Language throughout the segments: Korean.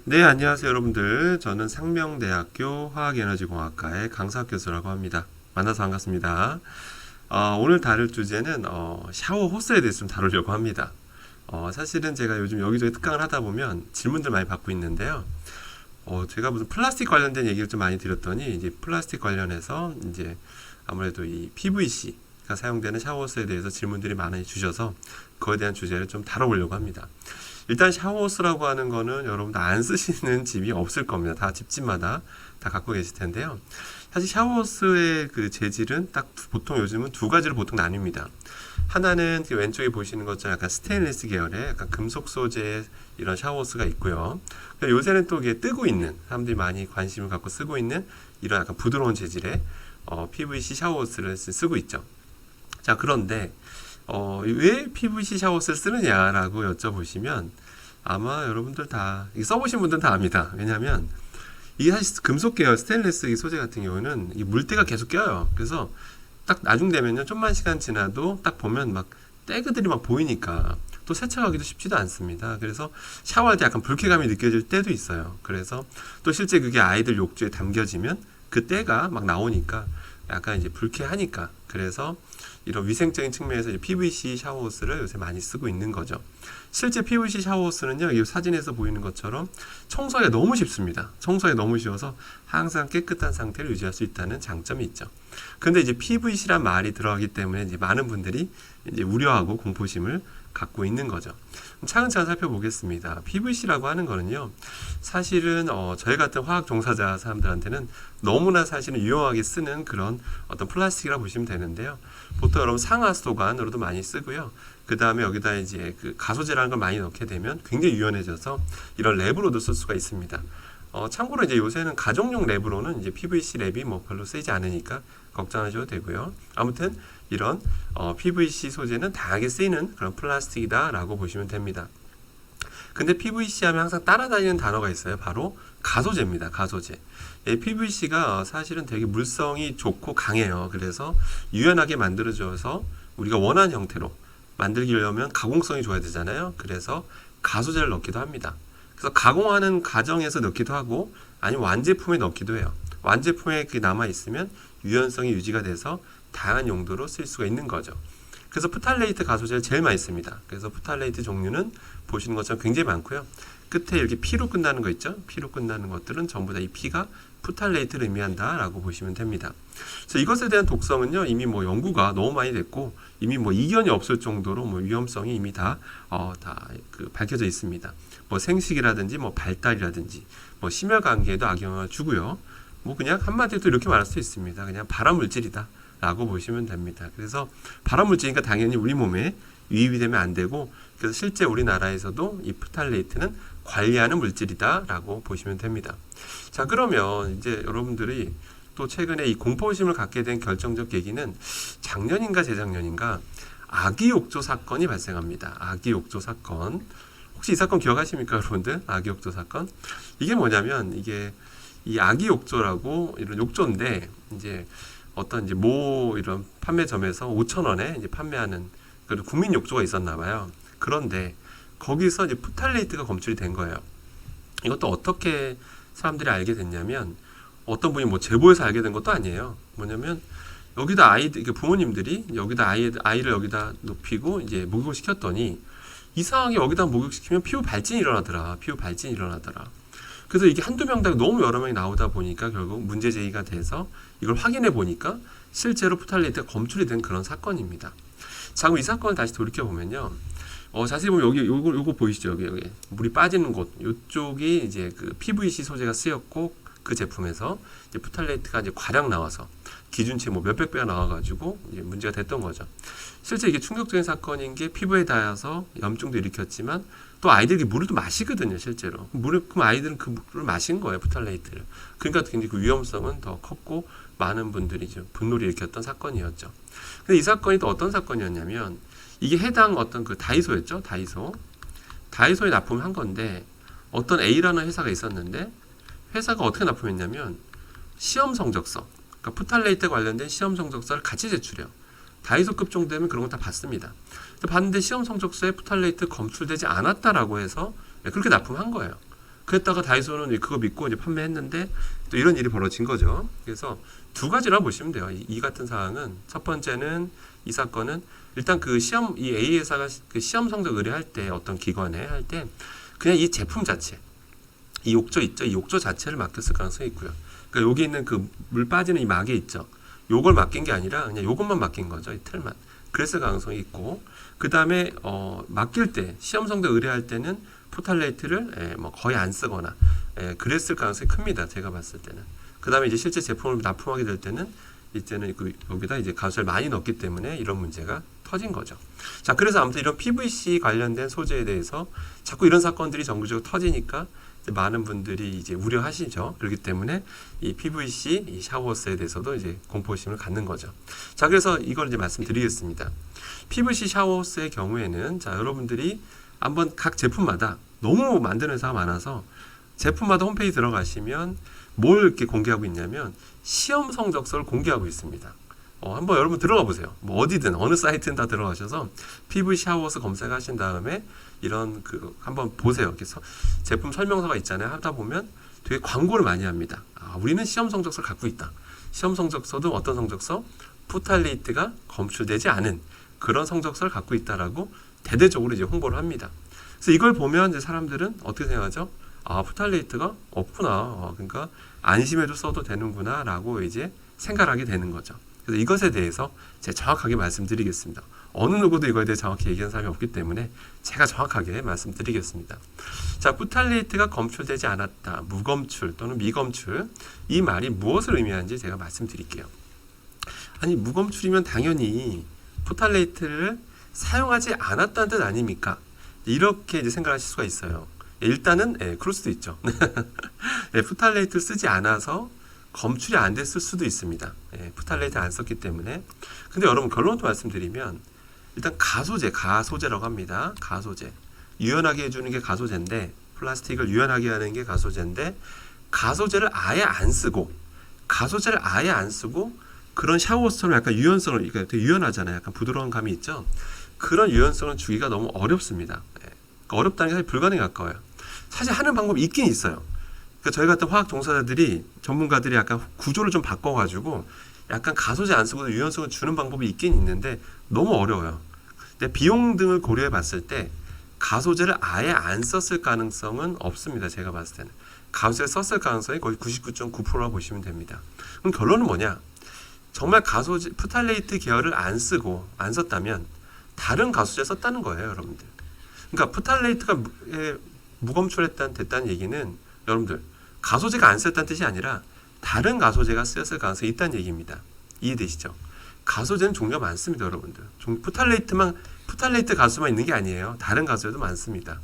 네, 안녕하세요, 여러분들. 저는 상명대학교 화학에너지공학과의 강사학 교수라고 합니다. 만나서 반갑습니다. 오늘 다룰 주제는 샤워 호스에 대해서 좀 다루려고 합니다. 사실은 제가 요즘 여기저기 특강을 하다 보면 질문들 많이 받고 있는데요. 제가 무슨 플라스틱 관련된 얘기를 좀 많이 드렸더니 이제 플라스틱 관련해서 이제 아무래도 이 PVC가 사용되는 샤워호스에 대해서 질문들이 많이 주셔서 그거에 대한 주제를 좀 다뤄보려고 합니다. 일단 샤워호스라고 하는 거는 여러분들 안 쓰시는 집이 없을 겁니다. 다 집집마다 다 갖고 계실 텐데요. 사실 샤워호스의 그 재질은 딱 보통 요즘은 두 가지로 보통 나뉩니다. 하나는 그 왼쪽에 보시는 것처럼 약간 스테인리스 계열의 약간 금속 소재의 이런 샤워호스가 있고요. 요새는 또 이게 뜨고 있는 사람들이 많이 관심을 갖고 쓰고 있는 이런 약간 부드러운 재질의 PVC 샤워호스를 쓰고 있죠. 자, 그런데 왜 PVC 샤워호스를 쓰느냐라고 여쭤보시면 아마 여러분들 다 써보신 분들은 다 압니다. 왜냐하면 이게 사실 금속 계열 스테인리스 이 소재 같은 경우는 이 물때가 계속 껴요. 그래서 딱 나중 되면요, 좀만 시간 지나도 딱 보면 막 때그들이 막 보이니까 또 세척하기도 쉽지도 않습니다. 그래서 샤워할 때 약간 불쾌감이 느껴질 때도 있어요. 그래서 또 실제 그게 아이들 욕조에 담겨지면 그 때가 막 나오니까 약간 이제 불쾌하니까, 그래서 이런 위생적인 측면에서 이제 PVC 샤워호스를 요새 많이 쓰고 있는 거죠. 실제 PVC 샤워호스는요, 이 사진에서 보이는 것처럼 청소하기가 너무 쉽습니다. 청소하기 너무 쉬워서 항상 깨끗한 상태를 유지할 수 있다는 장점이 있죠. 근데 이제 PVC란 말이 들어가기 때문에 이제 많은 분들이 이제 우려하고 공포심을 갖고 있는 거죠. 차근차근 살펴보겠습니다. PVC라고 하는 거는요, 사실은 저희 같은 화학 종사자 사람들한테는 너무나 사실은 유용하게 쓰는 그런 어떤 플라스틱이라고 보시면 되는데요. 보통 여러분 상하수도관으로도 많이 쓰고요. 그 다음에 여기다 이제 그 가소제라는 걸 많이 넣게 되면 굉장히 유연해져서 이런 랩으로도 쓸 수가 있습니다. 참고로 이제 요새는 가정용 랩으로는 이제 PVC 랩이 뭐 별로 쓰이지 않으니까 걱정하셔도 되고요. 아무튼 이런 PVC 소재는 다양하게 쓰이는 그런 플라스틱이다라고 보시면 됩니다. 근데 PVC 하면 항상 따라다니는 단어가 있어요. 바로 가소제입니다. 가소제. PVC가 사실은 되게 물성이 좋고 강해요. 그래서 유연하게 만들어져서 우리가 원하는 형태로 만들려면 가공성이 좋아야 되잖아요. 그래서 가소제를 넣기도 합니다. 그래서 가공하는 과정에서 넣기도 하고 아니면 완제품에 넣기도 해요. 완제품에 남아 있으면 유연성이 유지가 돼서 다양한 용도로 쓸 수가 있는 거죠. 그래서 프탈레이트 가소제를 제일 많이 씁니다. 그래서 프탈레이트 종류는 보시는 것처럼 굉장히 많고요. 끝에 이렇게 P로 끝나는 거 있죠? P로 끝나는 것들은 전부 다 이 P가 프탈레이트를 의미한다라고 보시면 됩니다. 그래서 이것에 대한 독성은요, 이미 뭐 연구가 너무 많이 됐고 이미 뭐 이견이 없을 정도로 뭐 위험성이 이미 다 밝혀져 있습니다. 뭐 생식이라든지 뭐 발달이라든지 뭐 심혈관계에도 악영향을 주고요. 뭐 그냥 한마디로 이렇게 말할 수 있습니다. 그냥 발암 물질이다 라고 보시면 됩니다. 그래서 발암 물질이니까 당연히 우리 몸에 유입이 되면 안 되고, 그래서 실제 우리나라에서도 이 프탈레이트는 관리하는 물질이다 라고 보시면 됩니다. 자, 그러면 이제 여러분들이 또 최근에 이 공포심을 갖게 된 결정적 계기는 작년인가 재작년인가 아기 욕조 사건이 발생합니다. 아기 욕조 사건. 혹시 이 사건 기억하십니까, 여러분들? 아기 욕조 사건? 이게 뭐냐면, 이게 이 아기 욕조라고 이런 욕조인데, 이제 어떤 이제 모 이런 판매점에서 5,000원에 이제 판매하는 그런 국민 욕조가 있었나 봐요. 그런데 거기서 이제 프탈레이트가 검출이 된 거예요. 이것도 어떻게 사람들이 알게 됐냐면, 어떤 분이 뭐 제보해서 알게 된 것도 아니에요. 뭐냐면 여기다 아이들, 부모님들이 여기다 아이를 여기다 눕히고 이제 목욕을 시켰더니 이상하게 여기다 목욕시키면 피부 발진이 일어나더라. 피부 발진이 일어나더라. 그래서 이게 한두 명 다 너무 여러 명이 나오다 보니까 결국 문제 제기가 돼서 이걸 확인해 보니까 실제로 프탈레이트가 검출이 된 그런 사건입니다. 자, 그럼 이 사건을 다시 돌이켜 보면요. 자세히 보면 여기 요거 보이시죠? 여기 물이 빠지는 곳, 요쪽이 이제 그 PVC 소재가 쓰였고, 그 제품에서 이제 프탈레이트가 이제 과량 나와서 기준치 뭐 몇백 배가 나와가지고 이제 문제가 됐던 거죠. 실제 이게 충격적인 사건인 게 피부에 닿아서 염증도 일으켰지만 또 아이들이 물을 또 마시거든요, 실제로. 그럼 아이들은 그 물을 마신 거예요, 프탈레이트를. 그러니까 굉장히 그 위험성은 더 컸고 많은 분들이 좀 분노를 일으켰던 사건이었죠. 근데 이 사건이 또 어떤 사건이었냐면, 이게 해당 어떤 그 다이소였죠, 다이소에 납품을 한 건데, 어떤 A라는 회사가 있었는데 회사가 어떻게 납품했냐면 시험 성적서, 그러니까 프탈레이트 관련된 시험 성적서를 같이 제출해요. 다이소급 정도 되면 그런 거 다 받습니다. 근데 봤는데 시험 성적서에 프탈레이트 검출되지 않았다라고 해서 그렇게 납품한 거예요. 그랬다가 다이소는 그거 믿고 이제 판매했는데 또 이런 일이 벌어진 거죠. 그래서 두 가지라 보시면 돼요. 이 같은 사항은 첫 번째는 이 사건은 일단 그 시험 이 A 회사가 그 시험 성적 의뢰할 때 어떤 기관에 할 때 그냥 이 제품 자체 이 욕조 있죠. 이 욕조 자체를 맡겼을 가능성이 있고요. 그러니까 여기 있는 그 물 빠지는 이 막이 있죠. 요걸 맡긴 게 아니라 그냥 요것만 맡긴 거죠. 이 틀만. 그랬을 가능성이 있고 그 다음에 맡길 때 시험 성적 의뢰할 때는 포탈레이트를 뭐 거의 안 쓰거나 그랬을 가능성이 큽니다. 제가 봤을 때는. 그 다음에 이제 실제 제품을 납품하게 될 때는 이제는 여기다 이제 가수를 많이 넣기 때문에 이런 문제가 터진 거죠. 자, 그래서 아무튼 이런 PVC 관련된 소재에 대해서 자꾸 이런 사건들이 정기적으로 터지니까 많은 분들이 이제 우려하시죠. 그렇기 때문에 이 PVC 이 샤워호스에 대해서도 이제 공포심을 갖는 거죠. 자, 그래서 이걸 이제 말씀드리겠습니다. PVC 샤워호스의 경우에는 자, 여러분들이 한번 각 제품마다 너무 만드는 회사가 많아서 제품마다 홈페이지 들어가시면 뭘 이렇게 공개하고 있냐면 시험 성적서를 공개하고 있습니다. 한번 여러분 들어가 보세요. 뭐 어디든 어느 사이트는 다 들어가셔서 PVC 샤워호스 검색하신 다음에 이런 한번 보세요. 이렇게 제품 설명서가 있잖아요. 하다 보면 되게 광고를 많이 합니다. 우리는 시험 성적서를 갖고 있다. 시험 성적서도 어떤 성적서? 포탈레이트가 검출되지 않은 그런 성적서를 갖고 있다라고 대대적으로 이제 홍보를 합니다. 그래서 이걸 보면 이제 사람들은 어떻게 생각하죠? 포탈레이트가 없구나. 그러니까 안심해도 써도 되는구나라고 이제 생각하게 되는 거죠. 그래서 이것에 대해서 제가 정확하게 말씀드리겠습니다. 어느 누구도 이거에 대해 정확히 얘기한 사람이 없기 때문에 제가 정확하게 말씀드리겠습니다. 자, 포탈레이트가 검출되지 않았다. 무검출 또는 미검출. 이 말이 무엇을 의미하는지 제가 말씀드릴게요. 아니, 무검출이면 당연히 포탈레이트를 사용하지 않았다는 뜻 아닙니까? 이렇게 이제 생각하실 수가 있어요. 일단은 그럴 수도 있죠. 포탈레이트를 쓰지 않아서 검출이 안 됐을 수도 있습니다. 포탈레이트 안 썼기 때문에. 근데 여러분 결론부터 말씀드리면 일단 가소제라고 합니다. 가소제. 유연하게 해주는 게 가소제인데 플라스틱을 유연하게 하는 게 가소제인데 가소제를 아예 안 쓰고 그런 샤워호스처럼 약간 유연성을 그러니까 되게 유연하잖아요. 약간 부드러운 감이 있죠. 그런 유연성을 주기가 너무 어렵습니다. 그러니까 어렵다는 게 사실 불가능에 가까워요. 사실 하는 방법이 있긴 있어요. 그러니까 저희 같은 화학 종사자들이 전문가들이 약간 구조를 좀 바꿔가지고 약간 가소제 안 쓰고도 유연성을 주는 방법이 있긴 있는데 너무 어려워요. 근데 비용 등을 고려해 봤을 때 가소제를 아예 안 썼을 가능성은 없습니다. 제가 봤을 때는. 가소제를 썼을 가능성이 거의 99.9%라고 보시면 됩니다. 그럼 결론은 뭐냐? 정말 가소제, 포탈레이트 계열을 안 썼다면 다른 가소제 썼다는 거예요, 여러분들. 그러니까 포탈레이트가 됐다는 얘기는 여러분들 가소제가 안 쓰였다는 뜻이 아니라 다른 가소제가 쓰였을 가능성이 있다는 얘기입니다. 이해되시죠? 가소제는 종류가 많습니다, 여러분들. 포탈레이트 가소만 있는 게 아니에요. 다른 가소제도 많습니다.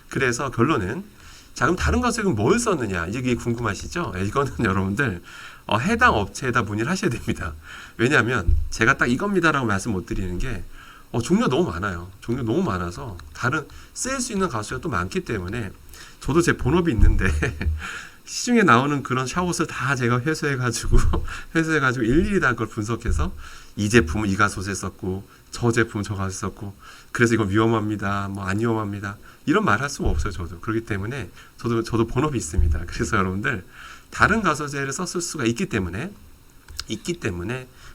그래서 결론은 자, 그럼 다른 가소제는 뭘 썼느냐? 이게 궁금하시죠? 이거는 여러분들 해당 업체에다 문의를 하셔야 됩니다. 왜냐하면 제가 딱 이겁니다라고 말씀 못 드리는 게 종류가 너무 많아요. 종류 너무 많아서 다른 쓰일 수 있는 가소제가 또 많기 때문에 저도 제 본업이 있는데 시중에 나오는 그런 샤워호스를 다 제가 회수해가지고 일일이 다 그걸 분석해서 이 제품은 이 가소제 썼고 저 제품은 저 가소제 썼고 그래서 이건 위험합니다. 뭐 안 위험합니다. 이런 말 할 수가 없어요. 저도. 그렇기 때문에 저도 본업이 있습니다. 그래서 여러분들 다른 가소제를 썼을 수가 있기 때문에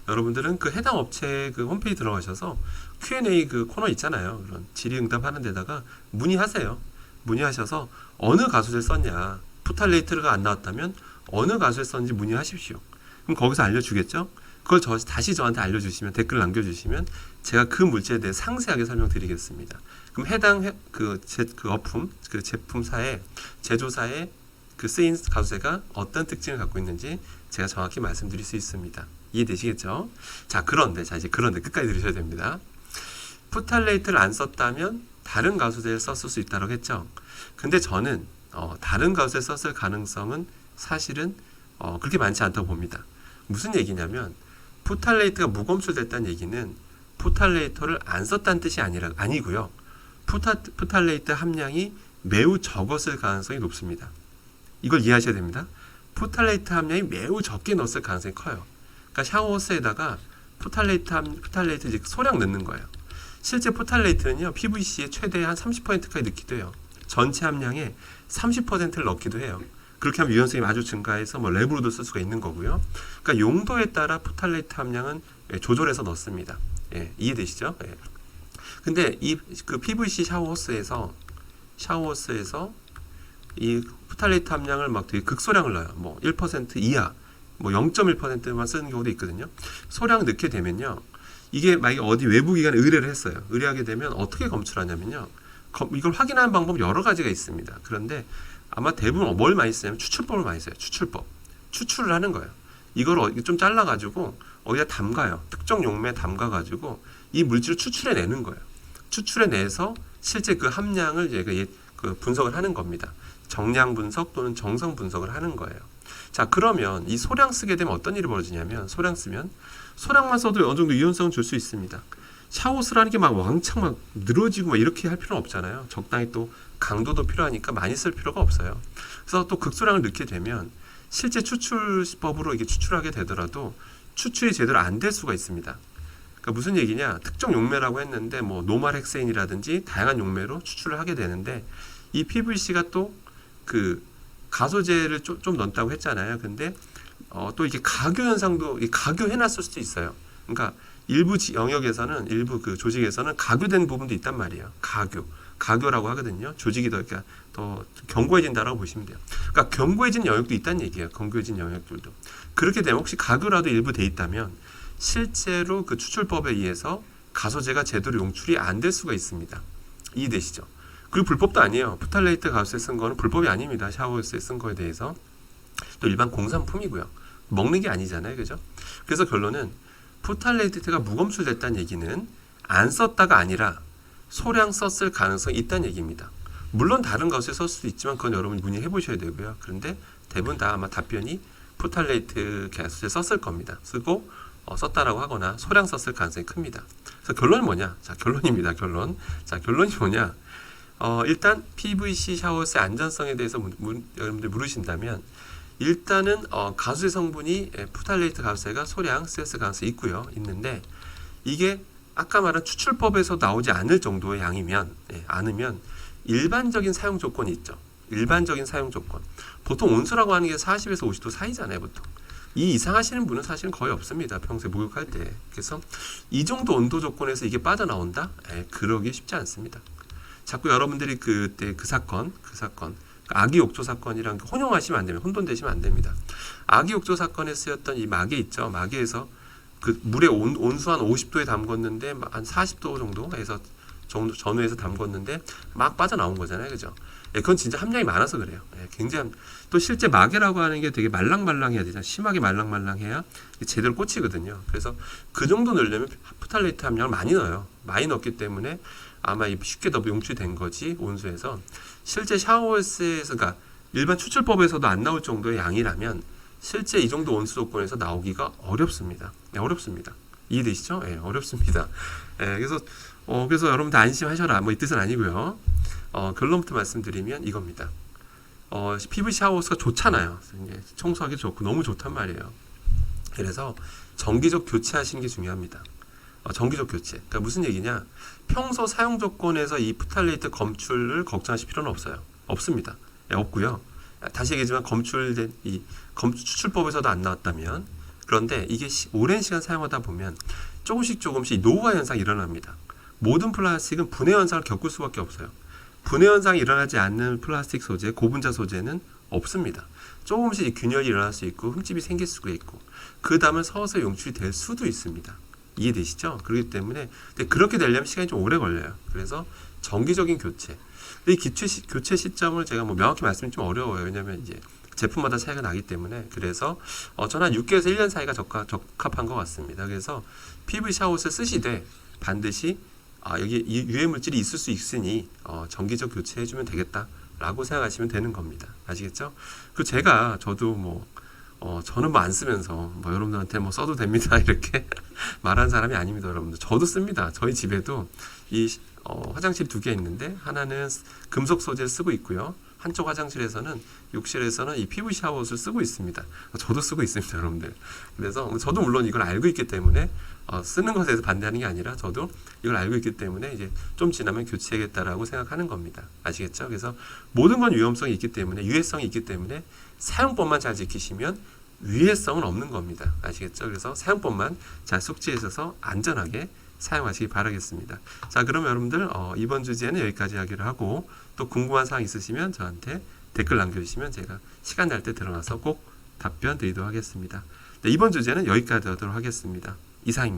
여러분들은 그 해당 업체 그 홈페이지 들어가셔서 Q&A 그 코너 있잖아요. 그런 질의응답하는 데다가 문의하셔서 어느 가소제를 썼냐. 포탈레이트가 안 나왔다면 어느 가수에 썼는지 문의하십시오. 그럼 거기서 알려주겠죠? 그걸 다시 저한테 알려주시면 댓글 남겨주시면 제가 그 물체에 대해 상세하게 설명드리겠습니다. 그럼 해당 그 제품사의 제조사의 그 쓰인 가수제가 어떤 특징을 갖고 있는지 제가 정확히 말씀드릴 수 있습니다. 이해되시겠죠? 자, 그런데 끝까지 들으셔야 됩니다. 포탈레이트를 안 썼다면 다른 가수제를 썼을 수 있다고 했죠. 근데 저는 다른 가수에 썼을 가능성은 사실은 그렇게 많지 않다고 봅니다. 무슨 얘기냐면 포탈레이트가 무검출됐다는 얘기는 포탈레이트를 안 썼다는 뜻이 아니고요. 포탈레이트 함량이 매우 적었을 가능성이 높습니다. 이걸 이해하셔야 됩니다. 포탈레이트 함량이 매우 적게 넣었을 가능성이 커요. 그러니까 샤워호스에다가 포탈레이트 이제 소량 넣는 거예요. 실제 포탈레이트는요, PVC의 최대 한 30%까지 넣기도 해요. 전체 함량의 30%를 넣기도 해요. 그렇게 하면 유연성이 아주 증가해서 뭐 랩으로도 쓸 수가 있는 거고요. 그러니까 용도에 따라 포탈레이트 함량은 조절해서 넣습니다. 예, 이해되시죠? 예. 근데 이 그 PVC 샤워호스에서 이 포탈레이트 함량을 막 되게 극소량을 넣어요. 뭐 1% 이하, 뭐 0.1%만 쓰는 경우도 있거든요. 소량 넣게 되면요, 이게 만약에 어디 외부 기관에 의뢰를 했어요. 의뢰하게 되면 어떻게 검출하냐면요, 이걸 확인하는 방법 여러 가지가 있습니다. 그런데 아마 대부분 뭘 많이 쓰냐면 추출법을 많이 써요. 추출을 하는 거예요. 이걸 좀 잘라가지고 어디다 담가요. 특정 용매에 담가가지고 이 물질을 추출해내는 거예요. 추출해내서 실제 그 함량을 얘가 그 분석을 하는 겁니다. 정량 분석 또는 정성 분석을 하는 거예요. 자, 그러면 이 소량 쓰게 되면 어떤 일이 벌어지냐면, 소량만 써도 어느 정도 유연성을 줄 수 있습니다. 샤워스라는 게 막 왕창 막 늘어지고 막 이렇게 할 필요는 없잖아요. 적당히 또 강도도 필요하니까 많이 쓸 필요가 없어요. 그래서 또 극소량을 넣게 되면 실제 추출법으로 이게 추출하게 되더라도 추출이 제대로 안 될 수가 있습니다. 그러니까 무슨 얘기냐? 특정 용매라고 했는데 뭐 노말헥세인이라든지 다양한 용매로 추출을 하게 되는데, 이 PVC가 또 그 가소제를 좀 넣었다고 했잖아요. 근데 또 이게 가교 현상도 가교해놨을 수도 있어요. 그러니까 일부 영역에서는, 일부 그 조직에서는 가교된 부분도 있단 말이에요. 가교라고 하거든요. 조직이 더 견고해진다라고 보시면 돼요. 그러니까 견고해진 영역도 있다는 얘기예요. 견고해진 영역들도. 그렇게 되면 혹시 가교라도 일부 돼 있다면 실제로 그 추출법에 의해서 가소제가 제대로 용출이 안 될 수가 있습니다. 이해되시죠? 그리고 불법도 아니에요. 포탈레이트 가소제 쓴 거는 불법이 아닙니다. 샤워호스에 쓴 거에 대해서. 또 일반 공산품이고요. 먹는 게 아니잖아요. 그죠? 그래서 결론은 포탈레이트가 무검출됐다는 얘기는 안 썼다가 아니라 소량 썼을 가능성이 있다는 얘기입니다. 물론 다른 가수에 썼을 수도 있지만 그건 여러분이 문의해 보셔야 되고요. 그런데 대부분 다 아마 답변이 포탈레이트 가수에 썼을 겁니다. 쓰고 썼다라고 하거나 소량 썼을 가능성이 큽니다. 그래서 결론이 뭐냐? 자, 결론입니다. 결론이 뭐냐? 일단 PVC 샤워스의 안전성에 대해서 여러분들 물으신다면, 일단은 가수의 성분이 포탈레이트 가수가 소량 쓰였을 가능성이 있는데, 이게 아까 말한 추출법에서 나오지 않을 정도의 양이면, 않으면 일반적인 사용 조건이 있죠. 일반적인 사용 조건. 보통 온수라고 하는 게 40에서 50도 사이잖아요, 보통. 이 이상 하시는 분은 사실은 거의 없습니다. 평소에 목욕할 때. 그래서 이 정도 온도 조건에서 이게 빠져나온다? 그러기 쉽지 않습니다. 자꾸 여러분들이 그때 그 사건, 아기 욕조 사건이랑 혼용하시면 안 됩니다. 혼돈되시면 안 됩니다. 아기 욕조 사건에 쓰였던 이 마개 있죠. 마개에서 그 물에 온수 한 50도에 담궜는데 한 40도 정도에서 전후에서 담궜는데 막 빠져나온 거잖아요. 그죠? 그건 진짜 함량이 많아서 그래요. 굉장히. 또 실제 마개라고 하는 게 되게 말랑말랑해야 되잖아요. 심하게 말랑말랑해야 제대로 꽂히거든요. 그래서 그 정도 넣으려면 포탈레이트 함량을 많이 넣어요. 많이 넣기 때문에 아마 쉽게 더 용출된 거지, 온수에서. 실제 샤워호스에서, 그러니까 일반 추출법에서도 안 나올 정도의 양이라면 실제 이 정도 온수 조건에서 나오기가 어렵습니다. 어렵습니다. 이해되시죠? 어렵습니다. 그래서 여러분들 안심하셔라, 뭐 이 뜻은 아니고요. 결론부터 말씀드리면 이겁니다. PVC 샤워호스가 좋잖아요. 청소하기 좋고 너무 좋단 말이에요. 그래서 정기적 교체하시는 게 중요합니다. 정기적 교체. 그러니까 무슨 얘기냐? 평소 사용 조건에서 이 포탈레이트 검출을 걱정하실 필요는 없습니다. 없고요. 다시 얘기하지만 검출된 이 추출법에서도 안 나왔다면, 그런데 이게 오랜 시간 사용하다 보면 조금씩 노후화 현상이 일어납니다. 모든 플라스틱은 분해 현상을 겪을 수밖에 없어요. 분해 현상이 일어나지 않는 플라스틱 소재, 고분자 소재는 없습니다. 조금씩 균열이 일어날 수 있고 흠집이 생길 수가 있고, 그 다음에 서서히 용출이 될 수도 있습니다. 이해되시죠? 그렇기 때문에 그렇게 되려면 시간이 좀 오래 걸려요. 그래서 정기적인 교체. 이 교체 시점을 제가 뭐 명확히 말씀이 좀 어려워요. 왜냐하면 이제 제품마다 차이가 나기 때문에. 그래서 저는 한 6개월에서 1년 사이가 적합한 것 같습니다. 그래서 PV 샤워를 쓰시되 반드시 여기 유해 물질이 있을 수 있으니 정기적 교체해주면 되겠다라고 생각하시면 되는 겁니다. 아시겠죠? 그리고 저도 저는 뭐 안 쓰면서 여러분들한테 써도 됩니다 이렇게 말하는 사람이 아닙니다. 여러분들, 저도 씁니다. 저희 집에도 이 화장실 2개 있는데, 하나는 금속 소재를 쓰고 있고요, 한쪽 화장실에서는 욕실에서는 이 PV 샤워옷을 쓰고 있습니다. 저도 쓰고 있습니다, 여러분들. 그래서 저도 물론 이걸 알고 있기 때문에 쓰는 것에 대해서 반대하는 게 아니라 저도 이걸 알고 있기 때문에 이제 좀 지나면 교체하겠다라고 생각하는 겁니다. 아시겠죠? 그래서 모든 건 위험성이 있기 때문에 유해성이 있기 때문에 사용법만 잘 지키시면 위해성은 없는 겁니다. 아시겠죠? 그래서 사용법만 잘 숙지하셔서 안전하게 사용하시기 바라겠습니다. 자, 그럼 여러분들 이번 주제는 여기까지 하기로 하고 또 궁금한 사항 있으시면 저한테 댓글 남겨주시면 제가 시간 날 때 들어가서 꼭 답변 드리도록 하겠습니다. 네, 이번 주제는 여기까지 하도록 하겠습니다. 이상입니다.